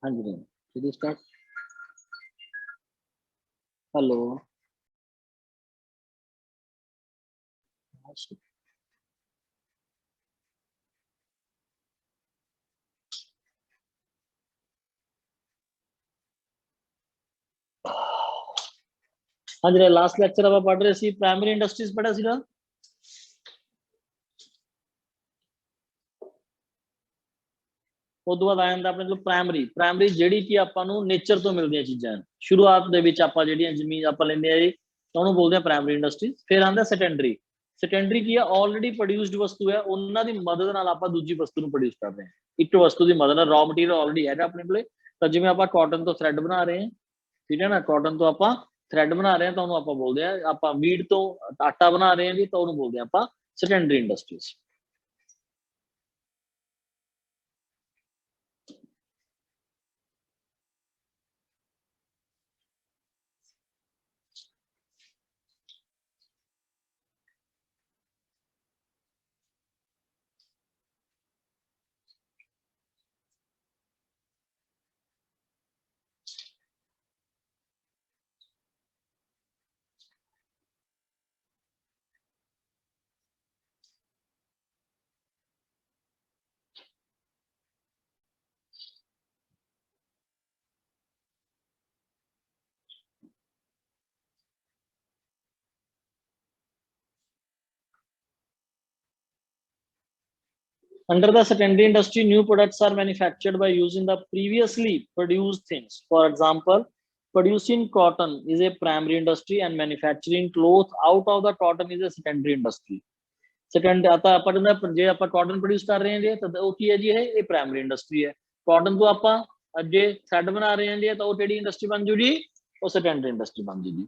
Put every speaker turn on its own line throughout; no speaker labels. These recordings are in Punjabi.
हाँ जी चलिए स्टार्ट। हेलो। हाँ जी लास्ट लेक्चर आप पढ़ रहे सी प्राइमरी इंडस्ट्रीज पढ़ा सीगा। ਉਦੋਂ ਬਾਅਦ ਆ ਜਾਂਦਾ ਆਪਣੇ ਕੋਲ ਪ੍ਰਾਇਮਰੀ ਜਿਹੜੀ ਕਿ ਆਪਾਂ ਨੂੰ ਨੇਚਰ ਤੋਂ ਮਿਲਦੀਆਂ ਚੀਜ਼ਾਂ ਸ਼ੁਰੂਆਤ ਦੇ ਵਿੱਚ ਆਪਾਂ ਜਿਹੜੀਆਂ ਜ਼ਮੀਨ ਆਪਾਂ ਲੈਂਦੇ ਆ ਜੀ ਤਾਂ ਉਹਨੂੰ ਬੋਲਦੇ ਆ ਪ੍ਰਾਇਮਰੀ ਇੰਡਸਟਰੀ। ਫਿਰ ਆਉਂਦਾ ਸੈਕੰਡਰੀ ਕੀ ਆ ਆਲਰੇਡੀ ਪ੍ਰੋਡਿਊਸਡ ਵਸਤੂ ਹੈ ਉਹਨਾਂ ਦੀ ਮਦਦ ਨਾਲ ਆਪਾਂ ਦੂਜੀ ਵਸਤੂ ਨੂੰ ਪ੍ਰੋਡਿਊਸ ਕਰਦੇ ਹਾਂ ਇੱਕ ਵਸਤੂ ਦੀ ਮਦਦ ਨਾਲ ਰॉ ਮਟੀਰੀਅਲ ਆਲਰੇਡੀ ਹੈਗਾ ਆਪਣੇ ਕੋਲੇ। ਤਾਂ ਜਿਵੇਂ ਆਪਾਂ ਕਾਟਨ ਤੋਂ ਥ੍ਰੈਡ ਬਣਾ ਰਹੇ ਹਾਂ ਠੀਕ ਹੈ ਨਾ ਕਾਟਨ ਤੋਂ ਆਪਾਂ ਥ੍ਰੈਡ ਬਣਾ ਰਹੇ ਹਾਂ ਤਾਂ ਉਹਨੂੰ ਆਪਾਂ ਬੋਲਦੇ ਆ ਆਪਾਂ ਵੀਟ ਤੋਂ ਆਟਾ ਬਣਾ ਰਹੇ ਹਾਂ ਜੀ ਤਾਂ ਉਹਨੂੰ ਬੋਲਦੇ ਆ ਆਪਾਂ secondary industries. Under the secondary industry, new products are manufactured by using the previously produced things. For example, producing cotton is a primary industry and manufacturing cloth out of the cotton is a secondary industry. Second आता अपन जे ਆਪਾਂ cotton produce ਕਰ ਰਹੇ ਹਾਂ ਜੀ ਤਾਂ ਉਹ ਕੀ ਹੈ ਜੀ ਇਹ primary industry ਹੈ। cotton ਤੋਂ ਆਪਾਂ ਜੇ thread ਬਣਾ ਰਹੇ ਹਾਂ ਜੀ ਤਾਂ ਉਹ ਕਿਹੜੀ industry ਬਣ ਜੂ ਜੀ ਉਹ secondary industry ਬਣ ਜੂ ਜੀ।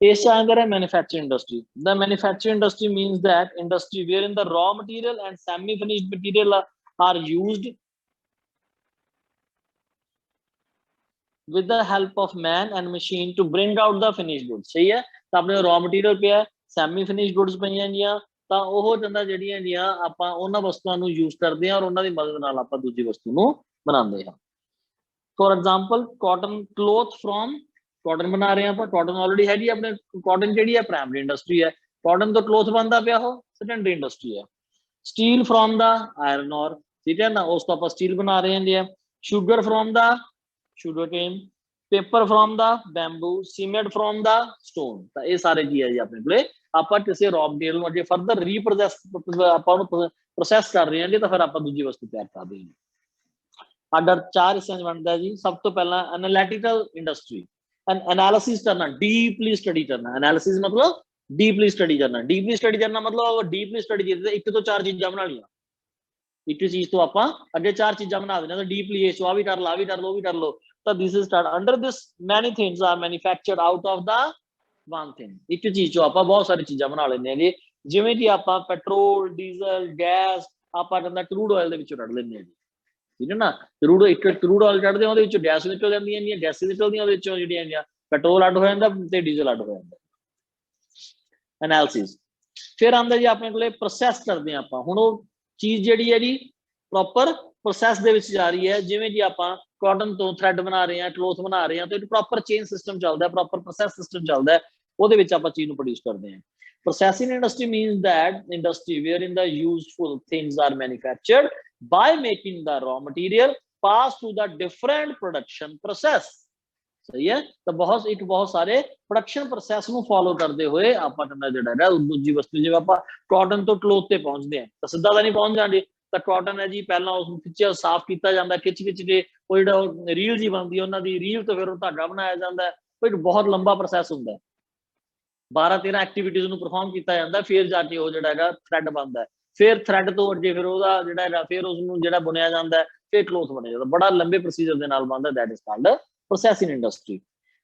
ਇਸ ਅੰਦਰ ਹੈ manufacturing industry. The manufacturing industry means that industry wherein the raw material and semi finished material are used with the help of man and machine to bring out the finished goods. ਸਹੀ ਹੈ ਤਾਂ ਆਪਣੇ raw material ਪਿਆ semi finished goods ਪਈਆਂ ਜੀਆਂ ਤਾਂ ਉਹ ਚੰਦਾ ਜਿਹੜੀਆਂ ਜੀਆਂ ਆਪਾਂ ਉਹਨਾਂ ਵਸਤੂਆਂ ਨੂੰ ਯੂਜ਼ ਕਰਦੇ ਹਾਂ ਔਰ ਉਹਨਾਂ ਦੀ ਮਦਦ ਨਾਲ ਆਪਾਂ ਦੂਜੀ ਵਸਤੂ ਨੂੰ ਬਣਾਉਂਦੇ ਹਾਂ। For example cotton cloth from cotton ਬਣਾ ਰਹੇ ਆਪਾਂ ਕਾਟਨ ਆਲਰੇਡੀ ਹੈਗੀ ਆਪਣੇ ਕਾਟਨ ਜਿਹੜੀ ਹੈ ਪ੍ਰਾਇਮਰੀ ਇੰਡਸਟਰੀ ਹੈ ਕਾਟਨ ਤੋਂ ਕਲੋਥ ਬਣਦਾ ਪਿਆ ਉਹ ਸੈਕੰਡਰੀ ਇੰਡਸਟਰੀ ਹੈ। ਸਟੀਲ ਫਰੋਮ ਦਾ ਆਇਰਨ ਔਰ ਠੀਕ ਹੈ ਨਾ ਉਸ ਤੋਂ ਆਪਾਂ ਸਟੀਲ ਬਣਾ ਰਹੇ ਹਾਂ ਜੀ sugar from the sugar cane paper from the bamboo cement from the stone. ਤਾਂ ਇਹ ਸਾਰੇ ਕੀ ਹੈ ਜੀ ਆਪਣੇ ਕੋਲੇ ਆਪਾਂ ਕਿਸੇ ਰॉ ਮਟੀਰੀਅਲ ਨੂੰ ਅੱਗੇ ਫਰਦਰ ਰੀਪ੍ਰੋਸੈਸ ਆਪਾਂ ਉਹਨੂੰ ਪ੍ਰੋਸੈਸ ਕਰ ਰਹੇ ਹਾਂ ਜੀ ਤਾਂ ਫਿਰ ਆਪਾਂ ਦੂਜੀ ਵਸਤੂ ਤਿਆਰ ਕਰਦੇ ਹਾਂ। अंडर चार हिस्सों में बनता है जी। सब तो पहला एनालिटिकल इंडस्ट्री एनालिसिस करना डीपली स्टडी करना। एनालिसिस मतलब डीपली स्टडी करना मतलब डीपली स्टडी करते एक तो चार चीज़ां बना लिया एक चीज तो आप अगे चार चीज़ां बना देना तो डीपली ये आ भी कर लो आ भी कर लो भी कर लो तो this is start under this many things are manufactured out of the one thing. एक चीज चो आप बहुत सारी चीज़ां बना लेंगे जी जिवें कि आप पेट्रोल डीजल गैस आप क्रूड ऑयल के रड़ लेंगे जी ठीक है ना। क्रूड एक क्रूड ऑयल चढ़ते हैं गैस निकल जाती गैस निकलदियां ਜਿਹੜੀਆਂ ਪੈਟਰੋਲ ਅੱਡ ਹੋ ਜਾਂਦਾ ਤੇ ਡੀਜ਼ਲ ਅੱਡ ਹੋ ਜਾਂਦਾ। एनालिसिस फिर आंदा जी अपने कोले प्रोसैस करते हैं आप हुण ਉਹ चीज़ ਜਿਹੜੀ है जी प्रॉपर प्रोसैस ਦੇ ਵਿੱਚ ਜਾ ਰਹੀ है जिवें जी आप कॉटन तो थ्रैड बना रहे हैं क्लोथ बना रहे हैं तो एक प्रॉपर चेन सिस्टम चलता है प्रॉपर प्रोसैस सिस्टम चलता है ਉਹਦੇ ਵਿੱਚ ਆਪਾਂ चीज़ ਨੂੰ प्रोड्यूस करते हैं। Processing industry means that industry wherein the useful things are manufactured by making the raw material pass through the different production process। सही है तो बहुत सारे प्रोडक्शन प्रोसैस ਨੂੰ फॉलो करते हुए ਆਪਾਂ ਕਰਨਾ ਜਿਹੜਾ ਹੈ ਦੂਜੀ ਵਸਤੂ ਜਿਵੇਂ ਆਪਾਂ ਕਾਟਨ ਤੋਂ ਕਲੋਥ ਤੇ ਪਹੁੰਚਦੇ ਆ ਤਾਂ ਸਿੱਧਾ ਤਾਂ ਨਹੀਂ ਪਹੁੰਚ ਜਾਂਦੇ ਤਾਂ ਕਾਟਨ ਹੈ ਜੀ ਪਹਿਲਾਂ ਉਸ ਨੂੰ ਖਿੱਚਿਆ ਸਾਫ਼ ਕੀਤਾ ਜਾਂਦਾ ਖਿੱਚ ਕੇ ਉਹ ਜਿਹੜਾ ਰੀਲ ਜੀ ਬਣਦੀ ਹੈ ਉਹਨਾਂ ਦੀ ਰੀਲ ਤੋਂ ਫਿਰ ਉਹ ਧਾਗਾ ਬਣਾਇਆ ਜਾਂਦਾ ਹੈ ਇੱਕ ਬਹੁਤ ਲੰਬਾ ਪ੍ਰੋਸੈਸ ਹੁੰਦਾ ਹੈ 12-13 ਐਕਟੀਵਿਟੀਜ਼ ਨੂੰ ਪਰਫਾਰਮ ਕੀਤਾ ਜਾਂਦਾ ਫਿਰ ਜਾ ਕੇ ਉਹ ਜਿਹੜਾ ਹੈਗਾ ਥ੍ਰੈਡ ਬਣਦਾ ਫਿਰ ਥ੍ਰੈਡ ਤੋਂ ਅੱਗੇ ਫਿਰ ਉਹਦਾ ਜਿਹੜਾ ਹੈਗਾ ਫਿਰ ਉਸ ਨੂੰ ਜਿਹੜਾ ਬੁਣਿਆ ਜਾਂਦਾ ਫਿਰ ਕਲੋਥ ਬਣਿਆ ਜਾਂਦਾ ਬੜਾ ਲੰਬੇ ਪ੍ਰੋਸੀਜਰ ਦੇ ਨਾਲ ਬਣਦਾ that is called processing industry.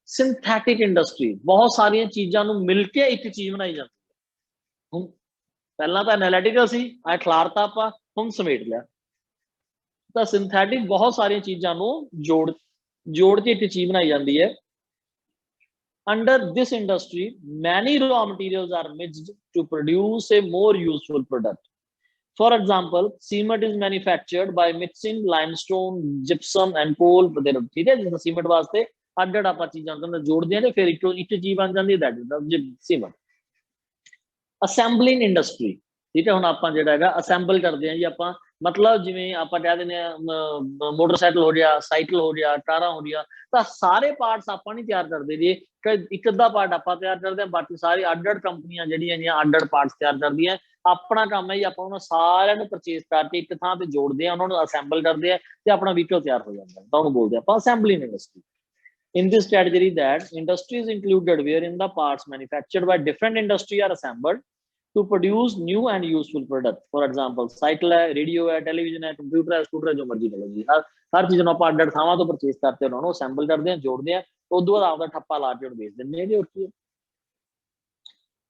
Synthetic industry ਬਹੁਤ ਸਾਰੀਆਂ ਚੀਜ਼ਾਂ ਨੂੰ ਮਿਲ ਕੇ ਇੱਕ ਚੀਜ਼ ਬਣਾਈ ਜਾਂਦੀ ਹੈ। ਹੁਣ ਪਹਿਲਾਂ ਤਾਂ ਐਨਾਲਿਟਿਕਲ ਸੀ ਐ ਖਿਲਾਰਤਾ ਆਪਾਂ ਹੁਣ ਸਮੇਟ ਲਿਆ ਤਾਂ ਸਿੰਥੈਟਿਕ ਬਹੁਤ ਸਾਰੀਆਂ ਚੀਜ਼ਾਂ ਨੂੰ ਜੋੜ ਕੇ ਇੱਕ ਚੀਜ਼ ਬਣਾਈ ਜਾਂਦੀ ਹੈ। Under this industry, many raw materials are mixed to produce a more useful product. For example, cement is manufactured by mixing limestone, gypsum and coal वगैरह, ठीक है। जिस सीमेंट वास्ते ਅੱਡ ਆਪਾਂ ਚੀਜ਼ਾਂ ਨੂੰ ਜੋੜਦੇ ਆ ਤੇ ਫਿਰ ਇੱਕ ਚੀਜ਼ ਬਣ ਜਾਂਦੀ ਹੈ, that is the cement। Assembling industry, ਠੀਕ ਹੈ। ਹੁਣ ਆਪਾਂ ਜਿਹੜਾ ਹੈਗਾ ਅਸੈਂਬਲ ਕਰਦੇ ਆ ਜੀ ਆਪਾਂ, ਮਤਲਬ ਜਿਵੇਂ ਆਪਾਂ ਕਹਿ ਦਿੰਦੇ ਆ ਮੋਟਰਸਾਈਕਲ ਹੋ ਗਿਆ, ਸਾਈਕਲ ਹੋ ਗਿਆ, ਕਾਰਾਂ ਹੋ ਗਿਆ, ਤਾਂ ਸਾਰੇ ਪਾਰਟਸ ਆਪਾਂ ਨਹੀਂ ਤਿਆਰ ਕਰਦੇ ਜੀ, ਇੱਕ ਅੱਧਾ ਪਾਰਟ ਆਪਾਂ ਤਿਆਰ ਕਰਦੇ ਆ, ਬਾਕੀ ਸਾਰੀ ਅੱਡ-ਅੱਡ ਕੰਪਨੀਆਂ ਜਿਹੜੀਆਂ ਨੇ ਅੱਡ-ਅੱਡ ਪਾਰਟਸ ਤਿਆਰ ਕਰਦੀਆਂ। ਆਪਣਾ ਕੰਮ ਹੈ ਜੀ ਆਪਾਂ ਉਹਨਾਂ ਸਾਰਿਆਂ ਨੂੰ ਪਰਚੇਸ ਕਰਕੇ ਇੱਕ ਥਾਂ ਤੇ ਜੋੜਦੇ ਆ, ਉਹਨਾਂ ਨੂੰ ਅਸੈਂਬਲ ਕਰਦੇ ਆ ਤੇ ਆਪਣਾ ਵਹੀਕਲ ਤਿਆਰ ਹੋ ਜਾਂਦਾ, ਤਾਂ ਉਹਨੂੰ ਬੋਲਦੇ ਆਪਾਂ assembling industry. In this category, that industry is included wherein the parts manufactured by different industry are assembled to produce new and useful product। For example, cycle है, radio है, television है, computer है, scooter है, जो मर्जी लो जी, हर चीज ਆਪਾਂ ਅੱਡ-ਅੱਡ ਥਾਵਾਂ ਤੋਂ ਪਰਚੇਸ करते हैं, ਉਹਨੂੰ ਅਸੈਂਬਲ ਕਰਦੇ ਆ, ਜੋੜਦੇ ਆ, ਉਸ ਤੋਂ ਬਾਅਦ ਆਪਦਾ ਠੱਪਾ ਲਾ ਕੇ ਵੇਚ ਦਿੰਦੇ ਆ ਜੀ, ਹੋਰ ਕੀ ਹੈ।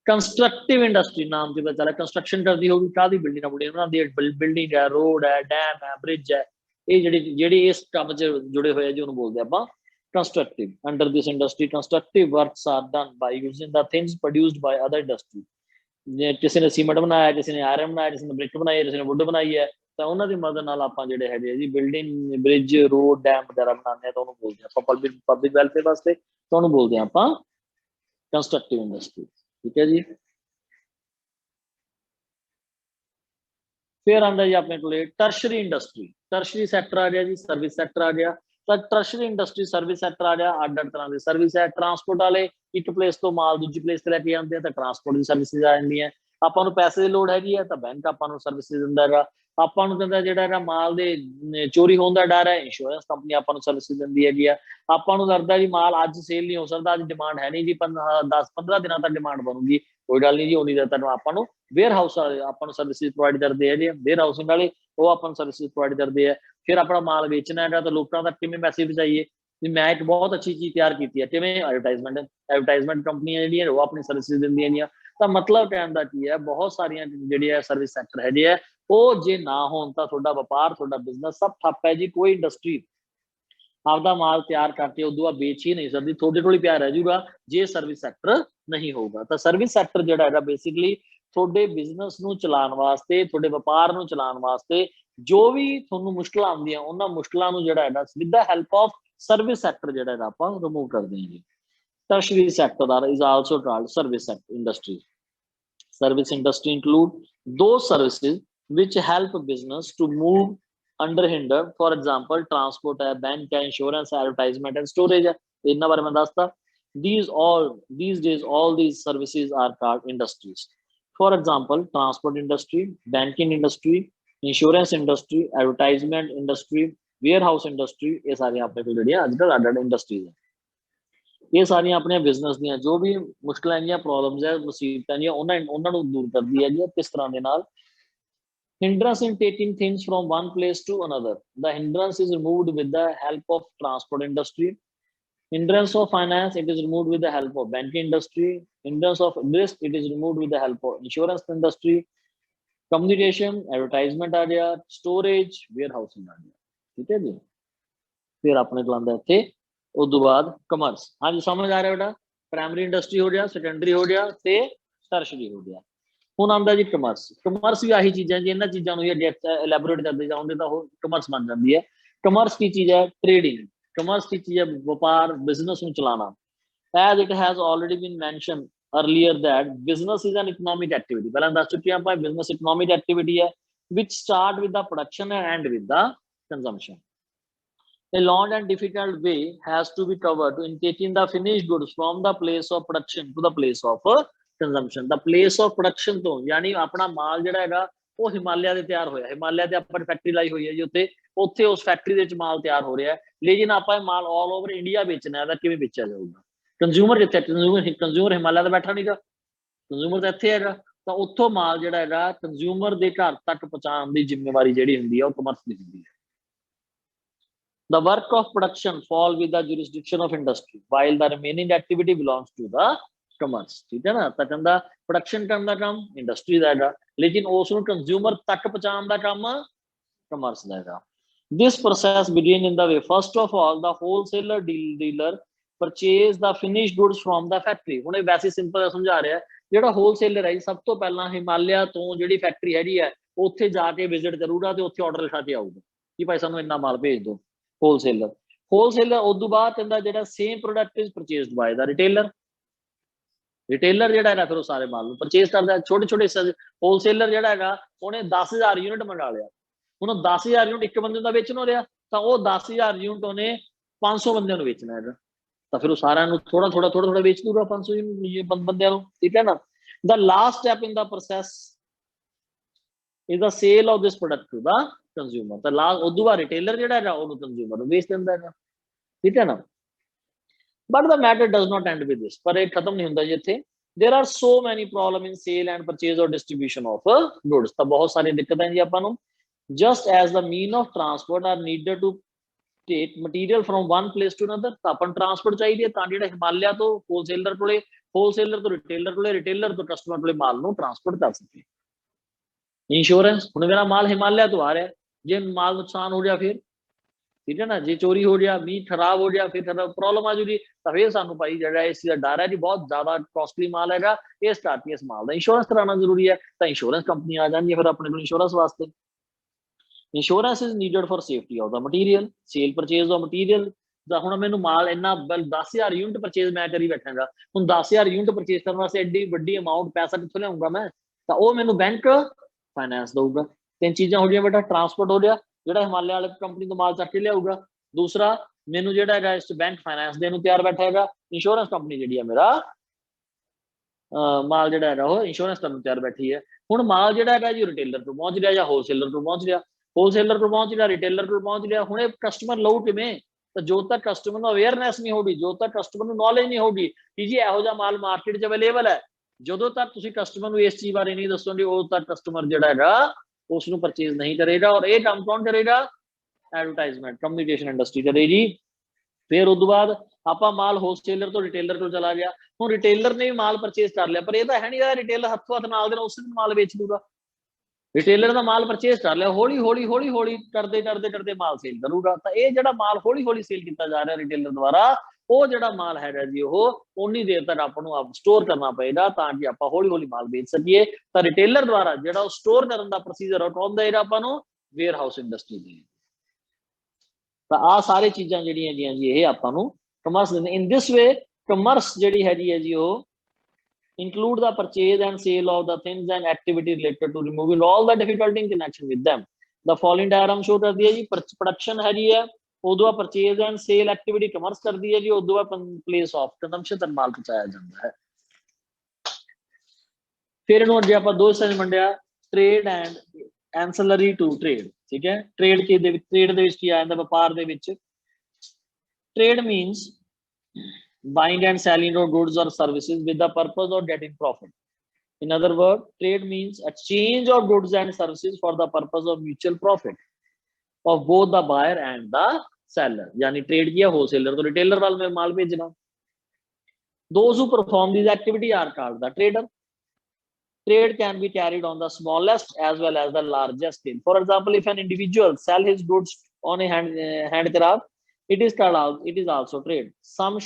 ਕੰਸਟਰਕਟਿਵ ਇੰਡਸਟਰੀ ਨਾਮ ਤੇ ਪਤਾ ਚੱਲਿਆ, ਕੰਸਟਰਕਸ਼ਨ ਕਰਦੀ ਹੋਊਗੀ, ਕਾਹਦੀ ਬਿਲਡਿੰਗਾਂ ਬੁਲਡਿੰਗਾਂ ਬਣਾਉਂਦੀ ਹੈ, ਬਿਲਡਿੰਗ ਹੈ, ਰੋਡ ਹੈ, ਡੈਮ ਹੈ, ਬ੍ਰਿਜ ਹੈ, ਇਹ ਜਿਹੜੀ ਇਸ ਕੰਮ 'ਚ ਜੁੜੇ ਹੋਏ ਆ ਜੀ, ਉਹਨੂੰ ਬੋਲਦੇ ਆਪਾਂ constructive। Under this industry, constructive works are done by using the things produced by other industry। ਕਿਸੇ ਨੇ ਸੀਮੈਂਟ ਬਣਾਇਆ, ਕਿਸੇ ਨੇ ਆਇਰਨ ਬਣਾਇਆ, ਕਿਸੇ ਨੇ ਬ੍ਰਿਕ ਬਣਾਈ ਹੈ, ਕਿਸੇ ਨੇ ਵੁੱਡ ਬਣਾਈ ਹੈ, ਤਾਂ ਉਹਨਾਂ ਦੀ ਮਦਦ ਨਾਲ ਆਪਾਂ ਜਿਹੜੇ ਹੈਗੇ ਜੀ ਬਿਲਡਿੰਗ, ਬ੍ਰਿਜ, ਰੋਡ, ਡੈਮ ਵਗੈਰਾ ਬਣਾਉਂਦੇ ਆ, ਤਾਂ ਉਹਨੂੰ ਬੋਲਦੇ ਆ ਆਪਾਂ ਪਬਲਿਕ ਵੈਲਫੇਅਰ ਵਾਸਤੇ, ਤਾਂ ਉਹਨੂੰ ਬੋਲਦੇ ਆ ਆਪਾਂ ਕੰਸਟਰਕਟਿਵ ਇੰਡਸਟਰੀ, ਠੀਕ ਹੈ ਜੀ। ਫਿਰ ਆਉਂਦਾ ਜੀ ਆਪਣੇ ਕੋਲੇ ਟਰਸ਼ਰੀ ਇੰਡਸਟਰੀ। ਟਰਸ਼ਰੀ ਸੈਕਟਰ ਆ ਗਿਆ ਜੀ, ਸਰਵਿਸ ਸੈਕਟਰ ਆ ਗਿਆ। ਤਾਂ ਟਰਸ਼ਰੀ ਇੰਡਸਟਰੀ ਸਰਵਿਸ ਸੈਕਟਰ ਆ ਗਿਆ, ਅੱਡ-ਅੱਡ ਤਰ੍ਹਾਂ ਦੀ ਸਰਵਿਸ ਹੈ। ਟਰਾਂਸਪੋਰਟ ਵਾਲੇ ਇੱਕ ਪਲੇਸ ਤੋਂ ਮਾਲ ਦੂਜੀ ਪਲੇਸ ਤੇ ਲੈ ਕੇ ਜਾਂਦੇ ਆ, ਤਾਂ ਟਰਾਂਸਪੋਰਟ ਦੀ ਸਰਵਿਸਿਜ਼ ਆ ਜਾਂਦੀਆਂ। ਆਪਾਂ ਨੂੰ ਪੈਸੇ ਦੀ ਲੋੜ ਹੈਗੀ ਹੈ ਤਾਂ ਬੈਂਕ ਆਪਾਂ ਨੂੰ ਸਰਵਿਸਿਜ਼ ਦਿੰਦਾ ਹੈਗਾ। ਆਪਾਂ ਨੂੰ ਦਿੰਦਾ ਜਿਹੜਾ ਹੈਗਾ ਮਾਲ ਦੇ ਚੋਰੀ ਹੋਣ ਦਾ ਡਰ ਹੈ, ਇੰਸ਼ੋਰੈਂਸ ਕੰਪਨੀ ਆਪਾਂ ਨੂੰ ਸਰਵਿਸਿਜ਼ ਦਿੰਦੀ ਹੈਗੀ ਆ। ਆਪਾਂ ਨੂੰ ਲੱਗਦਾ ਜੀ ਮਾਲ ਅੱਜ ਸੇਲ ਨਹੀਂ ਹੋ ਸਕਦਾ, ਅੱਜ ਡਿਮਾਂਡ ਹੈ ਨਹੀਂ ਜੀ, 10-15 ਦਿਨਾਂ ਤੱਕ ਡਿਮਾਂਡ ਬਣੂਗੀ, ਕੋਈ ਗੱਲ ਨਹੀਂ ਜੀ, ਉਨੀ ਦੇਰ ਤੱਕ ਆਪਾਂ ਨੂੰ ਵੇਅਰ ਹਾਊਸ ਵਾਲੇ ਆਪਾਂ ਨੂੰ ਸਰਵਿਸਿਜ਼ ਪ੍ਰੋਵਾਈਡ ਕਰਦੇ ਆ ਜੀ, ਵੇਅਰ ਹਾਊਸਿੰਗ ਵਾਲੇ ਉਹ ਆਪਾਂ ਨੂੰ ਸਰਵਿਸਿਜ਼ ਪ੍ਰੋਵਾਈਡ ਕਰਦੇ ਆ। ਫਿਰ ਆਪਣਾ ਮਾਲ ਵੇਚਣਾ ਹੈਗਾ ਤਾਂ ਲੋਕਾਂ ਤੱਕ ਕਿਵੇਂ ਮੈਸੇਜ ਪਹੁੰਚਾਈਏ ਵੀ ਮੈਂ ਇੱਕ ਬਹੁਤ ਅੱਛੀ ਚੀਜ਼ ਤਿਆਰ ਕੀਤੀ ਹੈ, ਕਿਵੇਂ ਐਡਵਰਟਾਈਜ਼ਮੈਂਟ ਕੰਪਨੀਆਂ ਜਿਹੜੀਆਂ ਉਹ ਆਪਣੀ ਸਰਵਿਸਿਜ਼ ਦਿੰਦੀਆਂ ਨੇ। ਤਾਂ ਮਤਲਬ ਕਹਿਣ ਦਾ ਕੀ ਹੈ, ਬਹੁਤ ਸਾਰੀਆਂ ਜਿਹੜੀਆਂ ਸਰਵਿਸ ਸੈਕਟਰ ਹੈਗੇ ਆ, ਉਹ ਜੇ ਨਾ ਹੋਣ ਤਾਂ ਤੁਹਾਡਾ ਵਪਾਰ, ਤੁਹਾਡਾ ਬਿਜ਼ਨਸ ਸਭ ਠੱਪ ਹੈ ਜੀ। ਕੋਈ ਇੰਡਸਟਰੀ ਆਪਦਾ ਮਾਲ ਤਿਆਰ ਕਰਕੇ ਉਦੋਂ ਬਾਅਦ ਵੇਚ ਹੀ ਨਹੀਂ ਸਕਦੀ, ਤੁਹਾਡੇ ਕੋਲ ਹੀ ਪਿਆ ਰਹਿ ਜਾਊਗਾ ਜੇ ਸਰਵਿਸ ਸੈਕਟਰ ਨਹੀਂ ਹੋਊਗਾ। ਤਾਂ ਸਰਵਿਸ ਸੈਕਟਰ ਜਿਹੜਾ ਹੈਗਾ ਬੇਸਿਕਲੀ ਤੁਹਾਡੇ ਬਿਜ਼ਨਸ ਨੂੰ ਚਲਾਉਣ ਵਾਸਤੇ, ਤੁਹਾਡੇ ਵਪਾਰ ਨੂੰ ਚਲਾਉਣ ਵਾਸਤੇ ਜੋ ਵੀ ਤੁਹਾਨੂੰ ਮੁਸ਼ਕਲਾਂ ਆਉਂਦੀਆਂ, ਉਹਨਾਂ ਮੁਸ਼ਕਲਾਂ ਨੂੰ ਜਿਹੜਾ ਹੈਗਾ with the help of service sector ਜਿਹੜਾ ਹੈਗਾ ਆਪਾਂ ਰਿਮੂਵ ਕਰਦੇ ਹਾਂ ਜੀ। Tertiary sector is also called service industry. Service industry include those services which help business to move unhindered। For example, transport है, बैंक है, insurance है, advertisement and storage है। इतना बारे में ਦੱਸਤਾ। These days all these services are called industries। For example, transport industry, banking industry, insurance industry, advertisement industry, warehouse industry, ये सारी ਆਪਣੇ ਕੋਲ ਜਿਹੜੀਆਂ ਅੱਜਕੱਲ ਅੱਡ-ਅੱਡ ਇੰਡਸਟਰੀਜ਼ ਹੈ। ਇਹ ਸਾਰੀਆਂ ਆਪਣੇ ਬਿਜ਼ਨਸ ਦੀਆਂ ਜੋ ਵੀ ਮੁਸ਼ਕਲਾਂ ਹੈਗੀਆਂ, ਪ੍ਰੋਬਲਮਸ ਹੈ, ਮੁਸੀਬਤਾਂ ਹੈਗੀਆਂ, ਉਹਨਾਂ ਨੂੰ ਦੂਰ ਕਰਦੀ ਹੈਗੀ। ਕਿਸ ਤਰ੍ਹਾਂ ਦੇ ਨਾਲ? hindrance in taking things from one place to another। The hindrance is removed with the help of transport industry। Hindrance of finance, it is removed with the help of banking industry। Hindrance of risk, it is removed with the help of insurance industry। Communication, advertisement आ गया, storage, warehousing आ गया, ठीक है जी। फिर अपने को आंदा इत्थे उस तो बाद कमर्स। हाँ जी, समझ आ रहा है बेटा? प्राइमरी इंडस्ट्री हो गया, सैकेंडरी हो गया ते टर्शरी हो गया। ਹੁਣ ਆਉਂਦਾ ਜੀ ਕਮਰਸ। ਕਮਰਸ ਵੀ ਆਹੀ ਚੀਜ਼ਾਂ ਜੀ, ਇਹਨਾਂ ਚੀਜ਼ਾਂ ਨੂੰ ਐਲੈਬੋਰੇਟ ਕਰਦੇ ਜਾਓਗੇ ਤਾਂ ਉਹ ਕਮਰਸ ਬਣ ਜਾਂਦੀ ਹੈ। ਕਮਰਸ ਕੀ ਚੀਜ਼ ਹੈ? ਟ੍ਰੇਡਿੰਗ। ਕਮਰਸ ਕੀ ਚੀਜ਼ ਹੈ? ਵਪਾਰ, ਬਿਜ਼ਨਸ ਨੂੰ ਚਲਾਉਣਾ। As it has already been mention earlier that business is an economic activity। ਪਹਿਲਾਂ ਦੱਸ ਚੁੱਕੇ ਆਪਾਂ, ਬਿਜ਼ਨਸ ਇਕਨੋਮਿਕ ਐਕਟੀਵਿਟੀ ਹੈ which start with the production and with the consumption। A long and difficult way has to be covered in taking the finished goods from the place of production to the place of consumption। The place of production ਤੋਂ ਯਾਨੀ ਆਪਣਾ ਮਾਲ ਜਿਹੜਾ ਹੈਗਾ ਉਹ ਹਿਮਾਲਿਆ ਦੇ ਤਿਆਰ ਹੋਇਆ, ਹਿਮਾਲਿਆ ਤੇ ਆਪਾਂ ਫੈਕਟਰੀ ਲਾਈ ਹੋਈ ਹੈ ਜੀ, ਉੱਥੇ ਉਸ ਫੈਕਟਰੀ ਦੇ ਵਿੱਚ ਮਾਲ ਤਿਆਰ ਹੋ ਰਿਹਾ ਹੈ। ਲੇਕਿਨ ਆਪਾਂ ਇਹ ਮਾਲ ਆਲ ਓਵਰ ਇੰਡੀਆ ਵੇਚਣਾ ਹੈ ਤਾਂ ਕਿਵੇਂ ਵੇਚਿਆ ਜਾਊਗਾ? ਕੰਜ਼ਿਊਮਰ ਜਿੱਥੇ, ਕੰਜ਼ਿਊਮਰ ਹਿਮਾਲਿਆ ਤੇ ਬੈਠਾ ਨਹੀਂਗਾ, ਕੰਜ਼ਿਊਮਰ ਤਾਂ ਇੱਥੇ ਹੈਗਾ। ਤਾਂ ਉੱਥੋਂ ਮਾਲ ਜਿਹੜਾ ਹੈਗਾ ਕੰਜ਼ਿਊਮਰ ਦੇ ਘਰ ਤੱਕ ਪਹੁੰਚਾਉਣ ਦੀ ਜ਼ਿੰਮੇਵਾਰੀ ਜਿਹੜੀ ਹੁੰਦੀ ਹੈ ਉਹ ਕਮਰਸ ਦੀ ਹੁੰਦੀ ਹੈ। The work of production fall with the jurisdiction of industry while the remaining activity belongs to the commerce। ठीक है ना? ਤਾਂ ਕਹਿੰਦਾ ਪ੍ਰੋਡਕਸ਼ਨ ਕਰਨ ਦਾ ਕੰਮ ਇੰਡਸਟਰੀ ਦਾ ਹੈਗਾ, ਲੇਕਿਨ ਉਸ ਨੂੰ ਕੰਜ਼ਿਊਮਰ ਤੱਕ ਪਹੁੰਚਾਉਣ ਦਾ ਕੰਮ ਕਮਰਸ ਦਾ ਹੈਗਾ। This process begin in the way, first of all the wholesaler dealer purchase the finished goods from the factory। ਹੁਣ ਇਹ ਵੈਸੇ ਸਿੰਪਲ ਸਮਝਾ ਰਿਹਾ। ਜਿਹੜਾ ਹੋਲਸੇਲਰ ਹੈ ਸਭ ਤੋਂ ਪਹਿਲਾਂ ਹਿਮਾਲਿਆ ਤੋਂ ਜਿਹੜੀ ਫੈਕਟਰੀ ਹੈਗੀ ਹੈ ਉੱਥੇ ਜਾ ਕੇ ਵਿਜ਼ਿਟ ਕਰੂਗਾ ਤੇ ਉੱਥੇ ਆਰਡਰ ਲਿਖਾ ਕੇ ਆਊਗਾ ਕਿ ਭਾਈ ਸਾਨੂੰ ਇੰਨਾ ਮਾਲ ਭੇਜ ਦਿਓ। ਹੋਲਸੇਲਰ ਉਸ ਤੋਂ ਬਾਅਦ ਕਹਿੰਦਾ ਜਿਹੜਾ same product is ਪਰਚੇਸਡ ਬਾय the retailer ਜਿਹੜਾ ਹੈਗਾ ਫਿਰ ਉਹ ਸਾਰੇ ਮਾਲ ਨੂੰ ਪਰਚੇਸ ਕਰਦਾ। ਛੋਟੇ ਹੋਲਸੇਲਰ ਜਿਹੜਾ ਹੈਗਾ ਉਹਨੇ 10,000 ਯੂਨਿਟ ਮੰਗਾ ਲਿਆ, ਹੁਣ 10,000 ਯੂਨਿਟ ਇੱਕ ਬੰਦੇ ਦਾ ਵੇਚਣ ਹੋ ਰਿਹਾ ਤਾਂ ਉਹ 10,000 ਯੂਨਿਟ ਉਹਨੇ 500 ਬੰਦਿਆਂ ਨੂੰ ਵੇਚਣਾ ਹੈਗਾ ਤਾਂ ਫਿਰ ਉਹ ਸਾਰਿਆਂ ਨੂੰ ਥੋੜਾ ਵੇਚ ਦੂਗਾ 500 ਬੰਦਿਆਂ ਨੂੰ, ਠੀਕ ਹੈ ਨਾ। The last step in the process is the sale of this product to the consumer. ਤਾਂ ਲਾਸਟ ਉਦੋਂ ਬਾਅਦ ਰਿਟੇਲਰ ਜਿਹੜਾ ਹੈਗਾ ਉਹਨੂੰ ਕੰਜ਼ਿਊਮਰ ਨੂੰ ਵੇਚ ਦਿੰਦਾ ਹੈਗਾ, ਠੀਕ ਹੈ ਨਾ। But the matter does not end with this. पर एक खत्म नहीं होता जिथे there are so many problem in sale and purchase or distribution of goods। तो बहुत सारी दिक्कतें जी अपन ਨੂੰ। Just as the mean of transport are needed to take material from one place to another। ਤਾਂ अपन transport चाहिए है ਤਾਂ ਜਿਹੜਾ ਹਿਮਾਲਿਆ ਤੋਂ wholesaler ਕੋਲੇ, wholesaler ਤੋਂ retailer ਕੋਲੇ, retailer ਤੋਂ customer ਕੋਲੇ ਮਾਲ ਨੂੰ transport ਕਰ ਸਕੇ। इंश्योरेंस ਹੁਣ ਮੇਰਾ ਮਾਲ ਹਿਮਾਲਿਆ ਤੋਂ ਆ ਰਿਹਾ, ਜੇ ਮਾਲ ਨੁਕਸਾਨ ਹੋ ਗਿਆ ਫਿਰ, ठीक है ना, जे चोरी हो गया, मीट खराब हो गया, फिर प्रॉब्लम आ जूगी तो फिर सानू भाई जरा इस चीज़ का डर है जी बहुत ज्यादा कॉस्टली माल हैगा, इस करके इस माल का इंश्योरेंस कराना जरूरी है। तो इंश्योरेंस कंपनी आ जाती है फिर अपने को इंश्योरेंस वास्ते। Insurance is needed for safety of the material, cell purchase of material. ਹੁਣ ਮੈਨੂੰ ਮਾਲ ਇੰਨਾ 10,000 ਯੂਨਿਟ ਪਰਚੇਜ਼ ਮੈਂ ਕਰੀ ਬੈਠਾਂਗਾ, ਹੁਣ 10,000 ਯੂਨਿਟ ਪਰਚੇਜ਼ ਕਰਨ ਵਾਸਤੇ ਐਡੀ ਵੱਡੀ ਅਮਾਉਂਟ ਪੈਸਾ ਕਿੱਥੋਂ ਲਿਆਉਂਗਾ ਮੈਂ, ਤਾਂ ਉਹ ਮੈਨੂੰ ਬੈਂਕ ਫਾਈਨੈਂਸ ਦਊਗਾ। ਤਿੰਨ ਚੀਜ਼ਾਂ ਹੋ ਗਈਆਂ ਬੇਟਾ, ਟਰਾਂਸਪੋਰਟ ਹੋ ਗਿਆ ਜਿਹੜਾ ਹਿਮਾਲਿਆ ਵਾਲੇ ਕੰਪਨੀ ਤੋਂ ਮਾਲ ਚੱਕ ਕੇ ਲਿਆਊਗਾ, दूसरा मैनू जो है इस बैंक फाइनेंस देने को तैयार बैठा है, इंश्योरेंस कंपनी जी मेरा माल जो है इंश्योरेंस करने तैयार बैठी है। हुण माल जो है जी रिटेलर को पहुंच रहा या होलसेलर को पहुंच रहा, होलसेलर को पहुंच रहा, रिटेलर को पहुंच रहा। हुण कस्टमर लऊ किवें, तो जो तक कस्टमर को अवेयरनैस नहीं होगी, जो तक कस्टमर को नॉलेज नहीं होगी कि जी इहो जिहा माल मार्केट च अवेलेबल है, जो तक तुसीं कस्टमर को इस चीज़ बारे नहीं दसोगे उदों तक कस्टमर जो है उसनूं परचेज नहीं करेगा। और ये काम कौन करेगा, एडवर्टाइजमेंट कम्युनिकेशन इंडस्ट्री करेगी। फिर उस बाद आपा माल होलसेलर तो रिटेलर को चला गया, हुण रिटेलर ने भी माल परचेज कर लिया, पर यह तो है नहीं रिटेलर हथों हथ नाल दे उस दिन माल बेच दूगा। रिटेलर का माल परचेज कर लिया, हौली हौली करते माल सेल करूगा। तो यह जो माल हौली सेल किया जा रहा रिटेलर द्वारा, वो जो माल है जी वो उन्नी देर तक आपको स्टोर करना पड़ेगा ताकि आप हौली माल बेच सकीए। तो रिटेलर द्वारा जो स्टोर करने का प्रोसीजर है कौन देगा आपको, वेयर हाउस इंडस्ट्री दी। तो आ सारी चीज़ां जिहड़ियां जी ये आपां commerce in this way commerce जिहड़ी है जी वो include the purchase and sale of the things and activity related to removing all the difficulty in connection with them। the following diagram show करती है जी प्रोडक्शन है जी है, उदों purchase and sale activity commerce करती है जी, उदों प्लेस ऑफ कंजम्पशन तक माल पहुंचाया जाता है। फिर इन्होंने अगे आप दो हिस्से वंडिया, trade and ancillary to trade, ठीक है। ट्रेड के ट्रेड दे विच की आ जांदा, व्यापार दे विच trade means buying and selling of goods or services with the purpose of getting profit। in other words, trade means exchange of goods and services for the purpose of mutual profit of both the buyer and the seller। यानी ट्रेड किया होलसेलर तो रिटेलर वाल में माल भेजना। those who perform these activity are called the trader। trade can be carried on the smallest as well as the largest scale। for example, if an individual sell his goods on a handicraft, it is also trade। some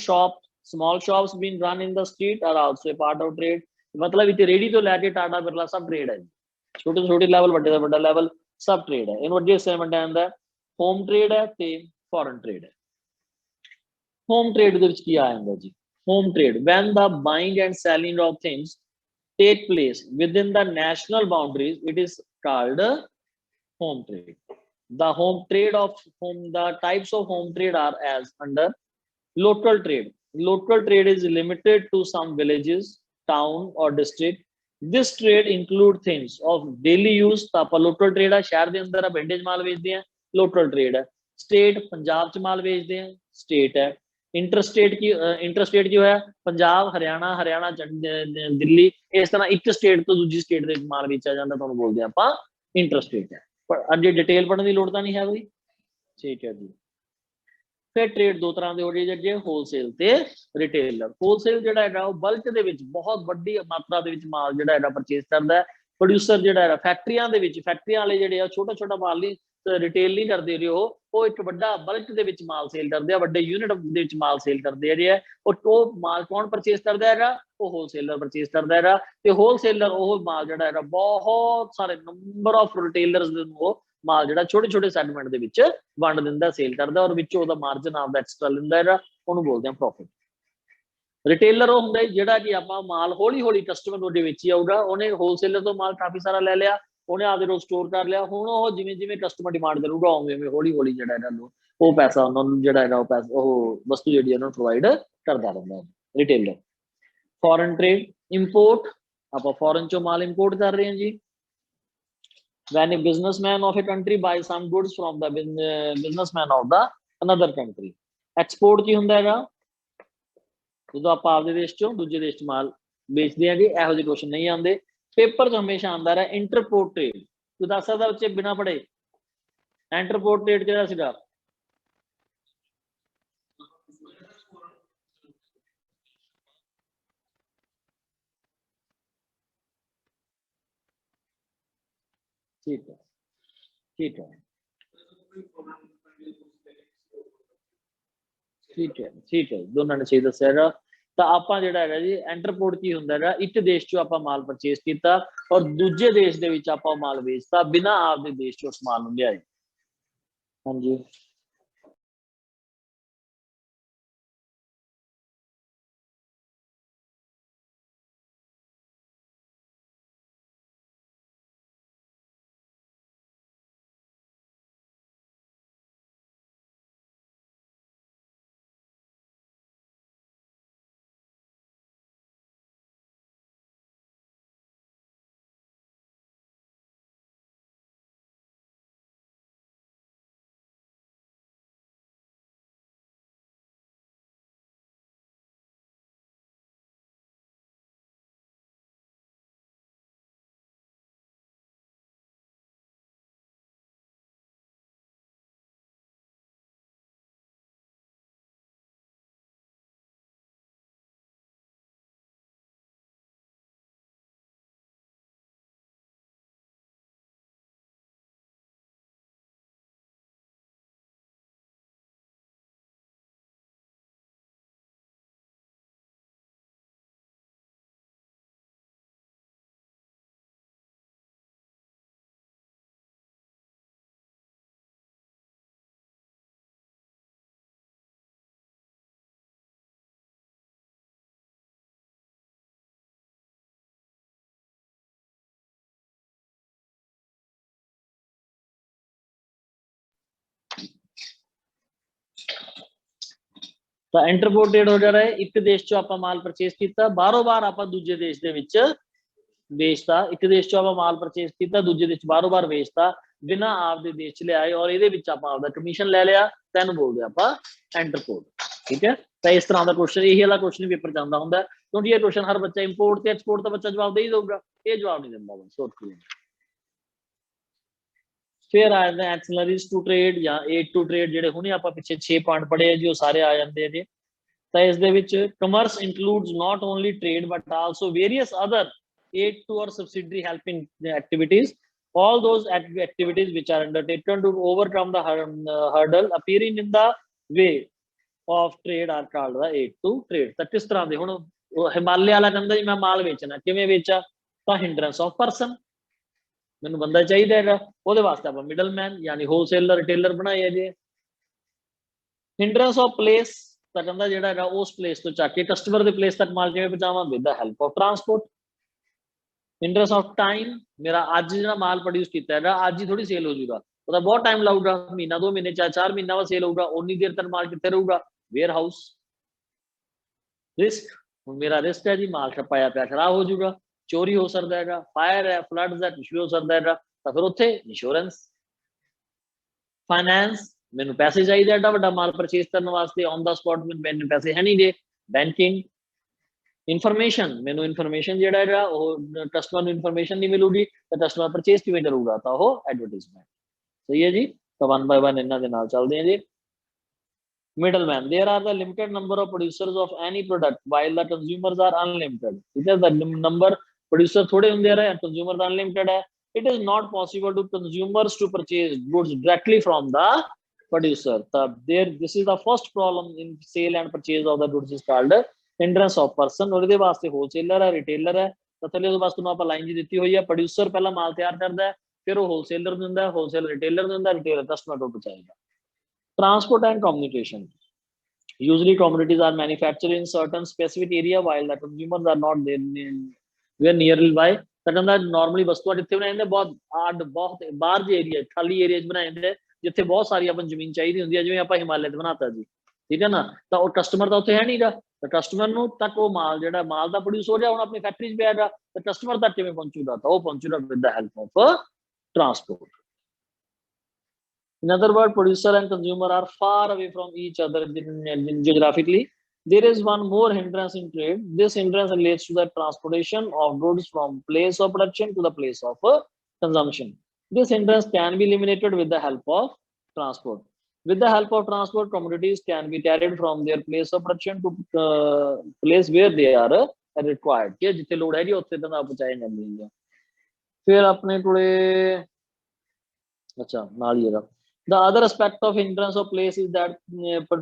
small shops being run in the street are also a part of trade। मतलब इतने रेडी तो लैके टाटा बिरला सब ट्रेड है, छोटे से छोटे लेवल बड़े से बड़ा लेवल सब ट्रेड है। इन वजह से मंडा होम ट्रेड है ते फॉरेन ट्रेड है। होम ट्रेड दे विच की आ जांदा जी, home trade when the buying and selling of things take place within the national boundaries, it is called home trade। the home trade of the types of home trade are as under local trade। local trade is limited to some villages, town or district। this trade include things of daily use। तो आप local trade है शहर के अंदर आप इंडिया माल बेचते हैं, local trade है। state पंजाब च माल बेचते हैं, state है। इंटरस्टेट की है पंजाब हरियाणा, हरियाणा दिल्ली, इस तरह एक स्टेट तो दूसरी स्टेट के माल बेचा जाता, तो बोलते हैं आप इंटरस्टेट है। पर अगे डिटेल पढ़ने की लोड़ तो नहीं है भाई, ठीक है जी। फिर ट्रेड दो तरह के हो गए जी, होलसेल ते रिटेलर। होलसेल जो है बल्क के बहुत बड़ी मात्रा के माल जो है परचेज करता है। प्रोड्यूसर जो है फैक्ट्रियां फैक्ट्रियां वाले जो छोटा छोटा माल नहीं रिटेल नहीं करते, वो ਉਹ ਇੱਕ ਵੱਡਾ ਬਲਕ ਦੇ ਵਿੱਚ ਮਾਲ ਸੇਲ ਕਰਦੇ ਆ, ਵੱਡੇ ਯੂਨਿਟ ਦੇ ਵਿੱਚ ਮਾਲ ਸੇਲ ਕਰਦੇ ਆ ਜਿਹੜੇ ਉਹ ਮਾਲ ਕੌਣ ਪਰਚੇਸ ਕਰਦਾ ਹੈਗਾ, ਉਹ ਹੋਲਸੇਲਰ ਪਰਚੇਸ ਕਰਦਾ ਹੈਗਾ। ਤੇ ਹੋਲਸੇਲਰ ਉਹ ਮਾਲ ਜਿਹੜਾ ਹੈਗਾ ਬਹੁਤ ਸਾਰੇ ਨੰਬਰ ਆਫ ਰਿਟੇਲਰਸ ਨੂੰ ਉਹ ਮਾਲ ਜਿਹੜਾ ਛੋਟੇ ਛੋਟੇ ਸੈਗਮੈਂਟ ਦੇ ਵਿੱਚ ਵੰਡ ਦਿੰਦਾ, ਸੇਲ ਕਰਦਾ, ਔਰ ਵਿੱਚੋਂ ਉਹਦਾ ਮਾਰਜਨ ਆਪਦਾ ਐਕਸਟਰਾ ਲੈਂਦਾ ਹੈਗਾ, ਉਹਨੂੰ ਬੋਲਦੇ ਆ ਪ੍ਰੋਫਿਟ। ਰਿਟੇਲਰ ਉਹ ਹੁੰਦਾ ਜਿਹੜਾ ਕਿ ਆਪਾਂ ਮਾਲ ਹੌਲੀ ਹੌਲੀ ਕਸਟਮਰ ਨੂੰ ਵੇਚੀ ਆਊਗਾ, ਉਹਨੇ ਹੋਲਸੇਲਰ ਤੋਂ ਮਾਲ ਕਾਫੀ ਸਾਰਾ ਲੈ ਲਿਆ, ਉਹਨੇ ਆਪਦੇ ਕੋਲ ਸਟੋਰ ਕਰ ਲਿਆ, ਹੁਣ ਉਹ ਜਿਵੇਂ ਜਿਵੇਂ ਕਸਟਮਰ ਡਿਮਾਂਡ ਕਰੂਗਾ ਉਵੇਂ ਉਵੇਂ ਹੌਲੀ ਹੌਲੀ ਜਿਹੜਾ ਇਹਨਾਂ ਨੂੰ ਉਹ ਪੈਸਾ ਉਹਨਾਂ ਨੂੰ ਜਿਹੜਾ ਹੈਗਾ ਉਹ ਵਸਤੂ ਜਿਹੜੀ ਉਹਨਾਂ ਨੂੰ ਪ੍ਰੋਵਾਈਡ ਕਰਦਾ ਰਹਿੰਦਾ ਹੈ ਰਿਟੇਲਰ। ਫੋਰਨ ਟ੍ਰੇਡ, ਇੰਪੋਰਟ, ਆਪਾਂ ਫੋਰਨ ਚੋਂ ਮਾਲ ਇੰਪੋਰਟ ਕਰ ਰਹੇ ਹਾਂ ਜੀ। when a businessman of a country buys some goods from the businessman of the another country। export ਕੀ ਹੁੰਦਾ ਹੈਗਾ, ਜਦੋਂ ਆਪਾਂ ਆਪਦੇ ਦੇਸ਼ ਚੋਂ ਦੂਜੇ ਦੇਸ਼ ਚ ਮਾਲ ਵੇਚਦੇ ਆ ਜੀ। ਇਹੋ ਜਿਹੇ ਕੁਐਸਚਨ ਨਹੀਂ ਆਉਂਦੇ ਪੇਪਰ ਚ, ਹਮੇਸ਼ਾ ਆਉਂਦਾ ਰਿਹਾ ਇੰਟਰਪੋਰਟ ਟ੍ਰੇਡ। ਤੂੰ ਦੱਸ ਸਕਦਾ ਬੱਚੇ ਬਿਨਾਂ ਪੜ੍ਹੇ ਇੰਟਰਪੋਰਟ ਟ੍ਰੇਡ ਕਿਹੜਾ ਸੀਗਾ? ठीक है, ठीक है, ठीक है, ठीक है, दोनों ने सही दस्या हैगा। ਤਾਂ ਆਪਾਂ ਜਿਹੜਾ ਹੈਗਾ ਜੀ ਇੰਟਰਪੋਰਟ ਕੀ ਹੁੰਦਾ ਹੈਗਾ, ਇੱਕ ਦੇਸ਼ ਚੋਂ ਆਪਾਂ ਮਾਲ ਪਰਚੇਸ ਕੀਤਾ ਔਰ ਦੂਜੇ ਦੇਸ਼ ਦੇ ਵਿੱਚ ਆਪਾਂ ਮਾਲ ਵੇਚਤਾ ਬਿਨਾਂ ਆਪਦੇ ਦੇਸ਼ ਚੋਂ ਸਮਾਨ ਨੂੰ ਲਿਆਏ। ਹਾਂਜੀ ਤਾਂ ਇੰਟਰਪੋਰਟ ਟ੍ਰੇਡ ਹੋ ਜਾ ਰਿਹਾ ਹੈ, ਇੱਕ ਦੇਸ਼ ਚੋਂ ਆਪਾਂ ਮਾਲ ਪਰਚੇਸ ਕੀਤਾ, ਬਾਹਰੋਂ ਬਾਹਰ ਆਪਾਂ ਦੂਜੇ ਦੇਸ਼ ਦੇ ਵਿੱਚ ਵੇਚਤਾ। ਇੱਕ ਦੇਸ਼ ਚੋਂ ਆਪਾਂ ਮਾਲ ਪਰਚੇਸ ਕੀਤਾ, ਦੂਜੇ ਦੇਸ਼ ਬਾਹਰੋਂ ਬਾਹਰ ਵੇਚਤਾ ਬਿਨਾਂ ਆਪਦੇ ਦੇਸ਼ ਚ ਲਿਆਏ ਔਰ ਇਹਦੇ ਵਿੱਚ ਆਪਾਂ ਆਪਦਾ ਕਮਿਸ਼ਨ ਲੈ ਲਿਆ, ਤੈਨੂੰ ਬੋਲਦੇ ਆਪਾਂ ਇੰਟਰਪੋਰਟ। ਠੀਕ ਹੈ, ਤਾਂ ਇਸ ਤਰ੍ਹਾਂ ਦਾ ਕੁਐਸਚਨ, ਇਹੀ ਵਾਲਾ ਕੁਐਸਚਨ ਪੇਪਰ ਚ ਆਉਂਦਾ ਹੁੰਦਾ, ਕਿਉਂਕਿ ਇਹ ਕੁਐਸਚਨ ਹਰ ਬੱਚਾ ਇੰਪੋਰਟ ਤੇ ਐਕਸਪੋਰਟ ਦਾ ਬੱਚਾ ਜਵਾਬ ਦੇ ਹੀ ਦਊਗਾ, ਇਹ ਜਵਾਬ ਨਹੀਂ ਦਿੰਦਾ ਬਸ। ਫਿਰ ਆ ਜਾਂਦਾ ਐਕਸਲਰੀਜ਼ ਟੂ ਟ੍ਰੇਡ ਜਾਂ ਏਡ ਟੂ ਟ੍ਰੇਡ, ਜਿਹੜੇ ਹੁਣੇ ਆਪਾਂ ਪਿੱਛੇ 6 ਪੁਆਇੰਟ ਪੜ੍ਹੇ ਆ ਜੀ, ਉਹ ਸਾਰੇ ਆ ਜਾਂਦੇ ਆ ਜੀ। ਤਾਂ ਇਸ ਦੇ ਵਿੱਚ commerce includes not only trade but also various other aid to or subsidiary helping activities, all those activities which are undertaken to overcome the hurdle appearing in the way of trade are called the aid to trade। ਤਾਂ ਕਿਸ ਤਰ੍ਹਾਂ ਦੇ, ਹੁਣ ਹਿਮਾਲਿਆ ਵਾਲਾ ਕਹਿੰਦਾ ਜੀ ਮੈਂ ਮਾਲ ਵੇਚਣਾ, ਕਿਵੇਂ ਵੇਚਾ? ਤਾਂ ਹਿੰਡਰੈਂਸ ਆਫ ਪਰਸਨ, ਮੈਨੂੰ ਬੰਦਾ ਚਾਹੀਦਾ ਹੈਗਾ, ਉਹਦੇ ਵਾਸਤੇ ਆਪਾਂ ਮਿਡਲਮੈਨ ਯਾਨੀ ਹੋਲਸੇਲਰ ਰਿਟੇਲਰ ਬਣਾਏ ਆ ਜੀ। ਹਿੰਡਰੈਂਸ ਆਫ ਪਲੇਸ, ਤਾਂ ਕਹਿੰਦਾ ਜਿਹੜਾ ਹੈਗਾ ਉਸ ਪਲੇਸ ਤੋਂ ਚੱਕ ਕੇ ਕਸਟਮਰ ਦੇ ਪਲੇਸ ਤੱਕ ਮਾਲ ਕਿਵੇਂ ਪਹੁੰਚਾਵਾਂ? With the help of transport. In terms of time, ਮੇਰਾ ਅੱਜ ਜਿਹੜਾ ਮਾਲ ਪ੍ਰੋਡਿਊਸ ਕੀਤਾ ਹੈਗਾ ਅੱਜ ਹੀ ਥੋੜੀ ਸੇਲ ਹੋ ਜਾਊਗਾ, ਉਹਦਾ ਬਹੁਤ ਟਾਈਮ ਲਾਊਗਾ, ਮਹੀਨਾ 2 ਮਹੀਨੇ 4 ਮਹੀਨਾ ਬਾਅਦ ਸੇਲ ਹੋਊਗਾ, ਉਨੀ ਦੇਰ ਤੱਕ ਮਾਲ ਕਿੱਥੇ ਰਹੂਗਾ? Wear house. ਰਿਸਕ, ਹੁਣ ਮੇਰਾ ਰਿਸਕ ਹੈ ਜੀ ਮਾਲ ਛਪਾਇਆ ਪਿਆ ਖਰਾਬ ਹੋ ਜਾਊਗਾ, ਚੋਰੀ ਹੋ ਸਕਦਾ ਹੈਗਾ, ਫਾਇਰ ਹੈ, ਫਲੱਡਸ ਹੈ, ਕੁਛ ਵੀ ਹੋ ਸਕਦਾ ਹੈਗਾ, ਤਾਂ ਫਿਰ ਉੱਥੇ ਇੰਸ਼ੋਰੈਂਸ। ਫਾਈਨੈਂਸ, ਮੈਨੂੰ ਪੈਸੇ ਚਾਹੀਦੇ ਐਡਾ ਵੱਡਾ ਮਾਲ ਪਰਚੇਸ ਕਰਨ ਵਾਸਤੇ, ਔਨ ਦਾ ਸਪੌਟ ਮੈਨੂੰ ਪੈਸੇ ਹੈ ਨਹੀਂ ਗੇ। ਬੈਂਕਿੰਗ। ਇਨਫੋਰਮੇਸ਼ਨ, ਮੈਨੂੰ ਇਨਫੋਰਮੇਸ਼ਨ ਜਿਹੜਾ ਹੈਗਾ ਉਹ ਕਸਟਮਰ ਨੂੰ ਇਨਫੋਰਮੇਸ਼ਨ ਨਹੀਂ ਮਿਲੂਗੀ ਤਾਂ ਕਸਟਮਰ ਪਰਚੇਸ ਕਿਵੇਂ ਕਰੂਗਾ? ਤਾਂ ਉਹ ਐਡਵਰਟਾਈਜ਼ਮੈਂਟ। ਸਹੀ ਹੈ ਜੀ, ਤਾਂ 1 ਬਾਏ 1 ਇਹਨਾਂ ਦੇ ਨਾਲ ਚੱਲਦੇ ਆ ਜੀ। middleman, there are the limited number of producers of any product while the consumers are unlimited। ठीक है, the number producer थोड़े होंगे रहे, consumer unlimited है। It is not possible to consumers to purchase goods directly from the producer. This is the first problem in sale and purchase of the goods is called hindrance of person. और इहदे वास्ते wholesaler है, retailer है, तो थल्ले उहदे वास्ते तुहानूं आपां लाइन जी दित्ती होई है, producer पहला माल तैयार करदा है, फिर वो wholesaler नूं दिंदा है, wholesaler retailer नूं दिंदा है, retailer customer को पहुंचाएगा. Transport and communication. Usually commodities are manufactured in certain specific area while the consumers are not there nearby. ਤਾਂ ਕਹਿੰਦਾ normally ਵਸਤੂਆਂ ਜਿੱਥੇ ਬਣਾਏ ਜਾਂਦੇ ਬਹੁਤ ਬਾਹਰ ਦੇ ਏਰੀਆ ਖਾਲੀ ਏਰੀਆ 'ਚ ਬਣਾਏ ਜਾਂਦੇ ਜਿੱਥੇ ਬਹੁਤ ਸਾਰੀ ਆਪਾਂ ਜ਼ਮੀਨ ਚਾਹੀਦੀ ਹੁੰਦੀ ਹੈ, ਜਿਵੇਂ ਆਪਾਂ ਹਿਮਾਲਿਆ 'ਚ ਬਣਾਤਾ ਜੀ, ਠੀਕ ਹੈ ਨਾ, ਤਾਂ ਉਹ ਕਸਟਮਰ ਤਾਂ ਉੱਥੇ ਹੈ ਨਹੀਂਗਾ, ਤਾਂ ਕਸਟਮਰ ਨੂੰ ਤੱਕ ਉਹ ਮਾਲ ਜਿਹੜਾ ਮਾਲ ਦਾ ਪ੍ਰੋਡਿਊਸ ਹੋ ਰਿਹਾ ਹੁਣ ਆਪਣੀ ਫੈਕਟਰੀ 'ਚ ਪਿਆ ਹੈਗਾ, ਤਾਂ ਕਸਟਮਰ ਤੱਕ ਕਿਵੇਂ ਪਹੁੰਚੂਗਾ, ਤਾਂ ਉਹ ਪਹੁੰਚੂਗਾ with the help of transport. In other words, producer and consumer are far away from each other geographically. There is one more hindrance in trade. This hindrance relates to the transportation of goods from place of production to the place of consumption. This hindrance can be eliminated with the help of transport. With the help of transport, commodities can be carried from their place of production to place where they are required. कि जिथे लोड़ है जी उत्थे तक पहुंचाई जांदी है. फिर अपने कोले अच्छा नाल ही है. The other aspect of hindrance of place is that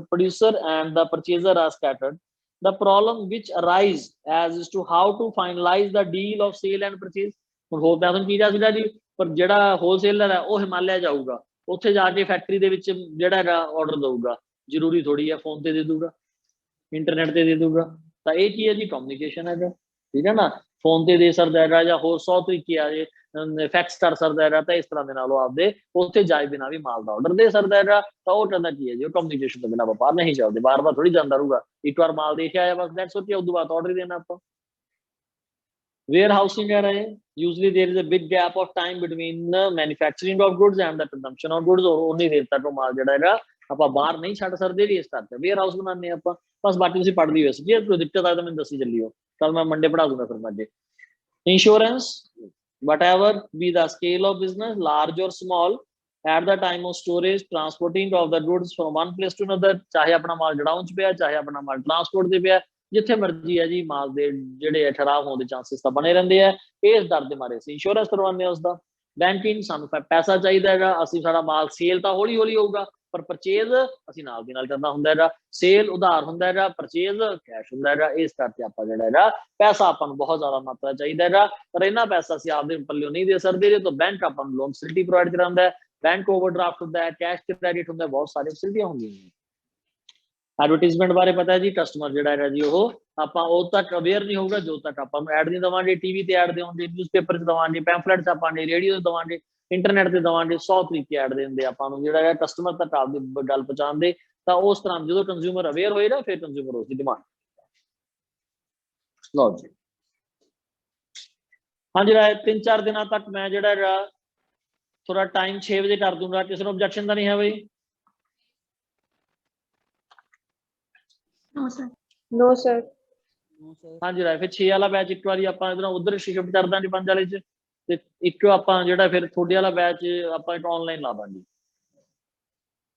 producer and the purchaser are scattered. The problem which arise as is to how to finalize the deal of sale and purchase. ਹੁਣ ਹੋਰ ਮੈਂ ਤੁਹਾਨੂੰ ਕੀ ਦੱਸ ਰਿਹਾ ਜੀ, ਪਰ ਜਿਹੜਾ ਹੋਲਸੇਲਰ ਹੈ ਉਹ ਹਿਮਾਲਿਆ ਜਾਊਗਾ, ਉੱਥੇ ਜਾ ਕੇ ਫੈਕਟਰੀ ਦੇ ਵਿੱਚ ਜਿਹੜਾ ਹੈਗਾ ਆਰਡਰ ਦਊਗਾ, ਜ਼ਰੂਰੀ ਥੋੜੀ ਹੈ ਫੋਨ ਤੇ ਦੇ ਦੂਗਾ, ਇੰਟਰਨੈਟ ਤੇ ਦੇ ਦੂਗਾ, ਤਾਂ ਇਹ ਕੀ ਹੈ ਜੀ ਕਮਿਊਨੀਕੇਸ਼ਨ ਹੈਗਾ, ਠੀਕ ਹੈ ਨਾ, ਫੋਨ ਤੇ ਦੇ ਸਕਦਾ ਹੈਗਾ ਜਾਂ ਹੋਰ 100 ਤਰੀਕੇ ਆ ਜੇ ਫੈਕਸ ਕਰ ਸਕਦਾ ਹੈਗਾ, ਤਾਂ ਇਸ ਤਰ੍ਹਾਂ ਦੇ ਨਾਲ ਉਹ ਆਪਦੇ ਉੱਥੇ ਜਾਏ ਬਿਨਾਂ ਵੀ ਮਾਲ ਦਾ ਆਰਡਰ ਦੇ ਸਕਦਾ ਹੈਗਾ, ਤਾਂ ਉਹ ਕਹਿੰਦਾ ਕੀ ਹੈ ਜੀ ਉਹ ਕਮਿਊਨੀਕੇਸ਼ਨ ਤੋਂ ਬਿਨਾਂ ਵਪਾਰ ਨਹੀਂ ਚੱਲਦੇ, ਬਾਰ-ਬਾਰ ਥੋੜੀ ਜਾਂਦਾ ਰਹੂਗਾ, ਇੱਕ ਵਾਰ ਮਾਲ ਦੇ ਕੇ ਆਇਆ ਬਸ ਦੈਟਸ ਓਕੇ, ਉਸ ਤੋਂ ਬਾਅਦ ਆਰਡਰ ਹੀ ਦੇਣਾ ਆਪਾਂ. Warehousing है रहे, usually there is a big gap of time between the manufacturing of goods and the consumption of goods, और उन्नी देर तक माल जिहड़ा हैगा ਆਪਾਂ ਬਾਹਰ ਨਹੀਂ ਛੱਡ ਸਕਦੇ ਜੀ, ਇਸ ਕਰਕੇ ਵੇਅਰ ਹਾਊਸ ਬਣਾਉਂਦੇ ਆਪਾਂ ਬਸ. ਬਾਕੀ ਤੁਸੀਂ ਪੜ੍ਹਦੀ ਹੋਏ ਸੀ, ਜੇ ਕੋਈ ਦਿੱਕਤ ਆਏ ਤਾਂ ਮੈਨੂੰ ਦੱਸੀ ਚੱਲਿਓ, ਕੱਲ ਮੈਂ ਮੰਡੇ ਪੜ੍ਹਾ ਦੂੰਗਾ ਫਿਰ ਮੈਂ ਅੱਗੇ. Insurance, whatever be the scale of business, large or small, at the time of storage, transporting of the goods from one place to another, ਚਾਹੇ ਆਪਣਾ ਮਾਲ ਜੜਾਉਣ 'ਚ ਪਿਆ, ਚਾਹੇ ਆਪਣਾ ਮਾਲ ਟਰਾਂਸਪੋਰਟ 'ਤੇ ਪਿਆ, ਜਿੱਥੇ ਮਰਜ਼ੀ ਹੈ ਜੀ ਮਾਲ ਦੇ ਜਿਹੜੇ ਖਰਾਬ ਹੋਣ ਦੇ ਚਾਂਸਸ ਤਾਂ ਬਣੇ ਰਹਿੰਦੇ ਆ, ਇਸ ਡਰ ਦੇ ਮਾਰੇ ਅਸੀਂ ਇੰਸ਼ੋਰੈਂਸ ਕਰਵਾਉਂਦੇ ਹਾਂ ਉਸਦਾ. ਬੈਂਕਿੰਗ, ਸਾਨੂੰ ਪੈਸਾ ਚਾਹੀਦਾ ਹੈਗਾ, ਅਸੀਂ ਸਾਡਾ ਮਾਲ ਸੇਲ ਤਾਂ ਹੌਲੀ ਹੌਲੀ ਹੋਊਗਾ, ਪਰ ਪਰਚੇਜ਼ ਅਸੀਂ ਨਾਲ ਦੀ ਨਾਲ ਕਰਨਾ ਹੁੰਦਾ ਹੈਗਾ, ਸੇਲ ਉਧਾਰ ਹੁੰਦਾ ਹੈਗਾ, ਪਰਚੇਜ਼ ਕੈਸ਼ ਹੁੰਦਾ ਹੈਗਾ, ਇਸ ਕਰਕੇ ਆਪਾਂ ਜਿਹੜਾ ਹੈਗਾ ਪੈਸਾ ਆਪਾਂ ਨੂੰ ਬਹੁਤ ਜ਼ਿਆਦਾ ਮਾਤਰਾ ਚਾਹੀਦਾ ਹੈਗਾ, ਪਰ ਇੰਨਾ ਪੈਸਾ ਅਸੀਂ ਆਪਦੇ ਪੱਲਿਓਂ ਨਹੀਂ ਦੇ ਸਕਦੇ ਜੇ, ਤਾਂ ਬੈਂਕ ਆਪਾਂ ਨੂੰ ਲੋਨ ਫੈਸਿਲਿਟੀ ਪ੍ਰੋਵਾਈਡ ਕਰਾਉਂਦਾ ਹੈ, ਬੈਂਕ ਓਵਰਡਰਾਫਟ ਹੁੰਦਾ ਹੈ, ਕੈਸ਼ ਕ੍ਰੈਡਿਟ ਹੁੰਦਾ, ਬਹੁਤ ਸਾਰੀਆਂ ਫੈਸਿਲਿਟੀਆਂ ਹੁੰਦੀਆਂ ਨੇ. ਐਡਵਰਟੀਜ਼ਮੈਂਟ ਬਾਰੇ ਪਤਾ ਹੈ ਜੀ, ਕਸਟਮਰ ਜਿਹੜਾ ਹੈਗਾ ਜੀ ਉਹ ਆਪਾਂ ਉਦੋਂ ਤੱਕ ਅਵੇਅਰ ਨਹੀਂ ਹੋਊਗਾ ਜਦੋਂ ਤੱਕ ਆਪਾਂ ਨੂੰ ਐਡ ਨਹੀਂ ਦੇਵਾਂਗੇ, ਟੀਵੀ ਤੇ ਐਡ ਦੇਵਾਂਗੇ, ਨਿਊਜ਼ਪੇਪਰ 'ਚ ਦੇਵਾਂਗੇ, ਪੈਂਫਲੇਟ 'ਚ ਆਪਾਂ ਨੇ, ਰੇਡੀਓ 'ਤੇ ਦੇਵਾਂਗੇ, ਇੰਟਰਨੈਟ ਤੇ ਦੇਵਾਂਗੇ, 100 ਤਰੀਕੇ ਐਡ ਦੇ ਦਿੰਦੇ ਆਪਾਂ ਨੂੰ ਜਿਹੜਾ ਹੈ ਕਸਟਮਰ ਤੱਕ ਆਪਦੀ ਗੱਲ ਪਹੁੰਚਾਉਣ ਦੇ. ਤਾਂ ਉਸ ਤਰ੍ਹਾਂ ਜਦੋਂ ਕੰਜ਼ਿਊਮਰ ਅਵੇਅਰ ਹੋਏਗਾ ਫਿਰ ਕੰਜ਼ਿਊਮਰ ਉਸ ਦੀ ਡਿਮਾਂਡ. ਲਓ ਜੀ ਹਾਂ, ਜਿਹੜਾ 3-4 ਦਿਨਾਂ ਤੱਕ ਮੈਂ ਜਿਹੜਾ ਹੈਗਾ ਥੋੜਾ ਟਾਈਮ 6 ਵਜੇ ਕਰ ਦੂੰਗਾ, ਕਿਸੇ ਨੂੰ ਆਬਜੈਕਸ਼ਨ ਤਾਂ ਨਹੀਂ ਹੈ ਬਈ?
नो सर
हाँ जी, फिर 6 वाला बैच एक बार ਆਪਾਂ ਇਧਰੋਂ ਉਧਰ ਸ਼ਿਫਟ ਕਰ ਦਾਂਗੇ 5 ਵਾਲੇ 'ਚ, ਤੇ ਇੱਕ ਆਪਾਂ ਜਿਹੜਾ ਫਿਰ ਤੁਹਾਡੇ ਵਾਲਾ ਬੈਚ ਆਪਾਂ ਇੱਕ ਆਨਲਾਈਨ ਲਾ ਦਾਂਗੇ.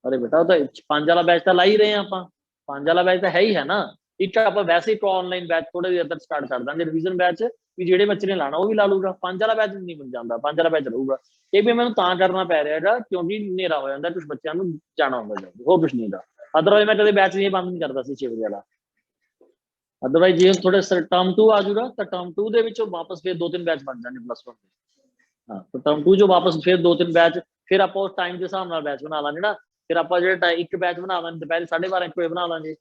ਅਰੇ ਬੇਟਾ ਉਹ ਤਾਂ 5 ਵਾਲਾ ਬੈਚ ਤਾਂ ਲਾ ਹੀ ਰਹੇ ਆ ਆਪਾਂ, 5 ਵਾਲਾ ਬੈਚ ਤਾਂ ਹੈ ਹੀ ਹੈ ਨਾ, ਇੱਕ ਆਪਾਂ ਵੈਸੇ ਇੱਕ ਆਨਲਾਈਨ ਬੈਚ ਥੋੜੇ ਜਿਹੇ ਅੰਦਰ ਸਟਾਰਟ ਕਰ ਦਾਂਗੇ, ਰਿਵੀਜ਼ਨ ਬੈਚ ਵੀ ਜਿਹੜੇ ਬੱਚੇ ਨੇ ਲਾਣਾ ਉਹ ਵੀ ਲਾ ਲੂਗਾ. 5 ਵਾਲਾ ਬੈਚ ਨਹੀਂ ਬਣ ਜਾਂਦਾ, 5 ਵਾਲਾ ਬੈਚ ਰਹੂਗਾ. ਇਹ ਵੀ ਮੈਨੂੰ ਤਾਂ ਕਰਨਾ ਪੈ ਰਿਹਾ ਹੈਗਾ ਕਿਉਂਕਿ ਹਨੇਰਾ ਹੋ ਜਾਂਦਾ, ਕੁਝ ਬੱਚਿਆਂ ਨੂੰ ਜਾਣਾ ਹੁੰਦਾ ਜਾਂਦਾ, ਹੋਰ ਕੁਝ ਨਹੀਂ ਦਾ, ਅਦਰਵਾਈਜ਼ ਮੈਂ ਕਦੇ ਬੈਚ ਨਹੀਂ ਬੰਦ ਨਹੀਂ ਕਰਦਾ ਸੀ 6 ਵਜੇ ਵਾਲਾ. ਅਦਰਵਾਈਜ਼ ਜੇ ਥੋੜੇ ਟਰਮ 2 ਆ ਜਾਊਗਾ ਤਾਂ ਟਰਮ 2 ਦੇ ਵਿੱਚੋਂ ਵਾਪਸ ਫਿਰ 2-3 ਬੈਚ ਬਣ ਜਾਣਗੇ +1 ਦੇ. ਹਾਂ, ਤਾਂ ਟਰਮ 2 ਚੋਂ ਵਾਪਸ ਫਿਰ 2-3 ਬੈਚ, ਫਿਰ ਆਪਾਂ ਉਸ ਟਾਈਮ ਦੇ ਹਿਸਾਬ ਨਾਲ ਬੈਚ ਬਣਾ ਲਾਂਗੇ ਨਾ. ਫਿਰ ਆਪਾਂ ਜਿਹੜਾ ਇੱਕ ਬੈਚ ਬਣਾ ਲਾਂਗੇ ਦੁਪਹਿਰੇ 12:30 1 ਵਜੇ ਬਣਾ ਲਾਂਗੇ,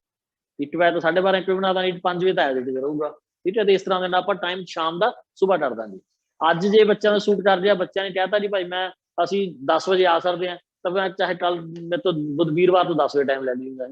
ਇੱਕ ਬੈਚ ਤਾਂ 12:30 1 ਵਜੇ ਬਣਾ ਦਾਂਗੇ, 5 ਵਜੇ ਤਾਂ ਐਜ ਇਟ ਰਹੂਗਾ, ਠੀਕ ਹੈ. ਤੇ ਇਸ ਤਰ੍ਹਾਂ ਦੇ ਨਾਲ ਆਪਾਂ ਟਾਈਮ ਸ਼ਾਮ ਦਾ ਸੁਬਾਹ ਕਰ ਦਾਂਗੇ. ਅੱਜ ਜੇ ਬੱਚਿਆਂ ਦਾ ਸੂਟ ਕਰ ਰਿਹਾ, ਬੱਚਿਆਂ ਨੇ ਕਹਿਤਾ ਜੀ ਭਾਈ ਅਸੀਂ 10 ਵਜੇ ਆ ਸਕਦੇ ਹਾਂ, ਤਾਂ ਮੈਂ ਚਾਹੇ ਕੱਲ ਮੇਰੇ ਤੋਂ ਵੀਰਵਾਰ ਤੋਂ 10 ਵਜੇ ਟਾਈਮ ਲੈ ਲਈਗਾ.